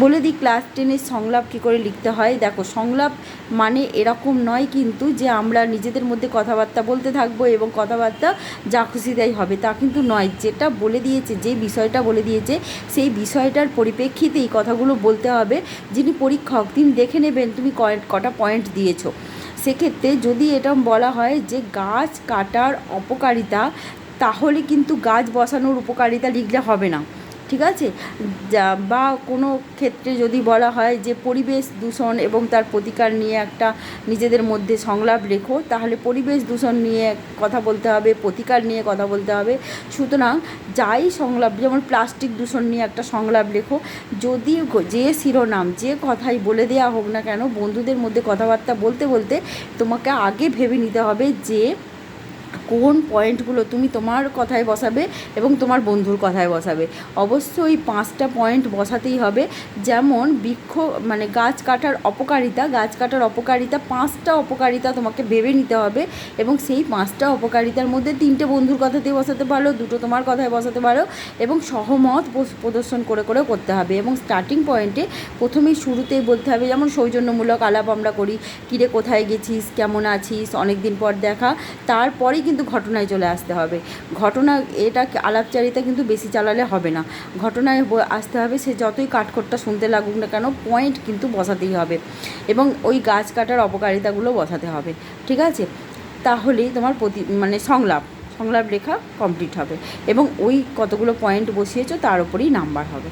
বলে দিই ক্লাস 10-এর সংলাপ কী করে লিখতে হয়। দেখো, সংলাপ মানে এরকম নয় কিন্তু যে আমরা নিজেদের মধ্যে কথাবার্তা বলতে থাকবো এবং কথাবার্তা যা খুশি তাই হবে, তা কিন্তু নয়। যেটা বলে দিয়েছে, যে বিষয়টা বলে দিয়েছে, সেই বিষয়টার পরিপ্রেক্ষিতেই কথাগুলো বলতে হবে। যিনি পরীক্ষক তিনি দেখে নেবেন তুমি কটা পয়েন্ট দিয়েছো। সেক্ষেত্রে যদি এটা বলা হয় যে গাছ কাটার অপকারিতা, তাহলে কিন্তু গাছ বসানোর উপকারিতা লিখলে হবে না, ঠিক আছে। বা কোনো ক্ষেত্রে যদি বলা হয় যে পরিবেশ দূষণ এবং তার প্রতিকার নিয়ে একটা নিজেদের মধ্যে সংলাপ লেখো, তাহলে পরিবেশ দূষণ নিয়ে কথা বলতে হবে, প্রতিকার নিয়ে কথা বলতে হবে। সুতরাং যাই সংলাপ, যেমন প্লাস্টিক দূষণ নিয়ে একটা সংলাপ লেখো, যদি যে শিরোনাম যে কথাই বলে দেওয়া হোক না কেন, বন্ধুদের মধ্যে কথাবার্তা বলতে বলতে তোমাকে আগে ভেবে নিতে হবে যে কোন পয়েন্টগুলো তুমি তোমার কথায় বসাবে এবং তোমার বন্ধুর কথায় বসাবে। অবশ্যই 5টা পয়েন্ট বসাতেই হবে। যেমন মানে গাছ কাটার অপকারিতা 5টা অপকারিতা তোমাকে ভেবে নিতে হবে এবং সেই 5টা অপকারিতার মধ্যে 3টে বন্ধুর কথাতে বসাতে পারো, 2টো তোমার কথায় বসাতে পারো এবং সহমত প্রদর্শন করে করতে হবে। এবং স্টার্টিং পয়েন্টে প্রথমেই শুরুতেই বলতে হবে, যেমন সৌজন্যমূলক আলাপ আমরা করি, কিরে কোথায় গেছিস, কেমন আছিস, অনেক দিন পর দেখা। তারপরেই কিন্তু ঘটনায় চলে আসতে হবে। এটা আলাপচারিতা কিন্তু বেশি চালালে হবে না, ঘটনায় আসতে হবে। সে যতই কাঠখোট্টা শুনতে লাগুক না কেন, পয়েন্ট কিন্তু বসাতেই হবে এবং ওই গাছ কাটার অপকারিতাগুলো বসাতে হবে, ঠিক আছে। তাহলেই তোমার মানে সংলাপ লেখা কমপ্লিট হবে এবং ওই কতগুলো পয়েন্ট বসিয়েছো তার উপরেই নাম্বার হবে।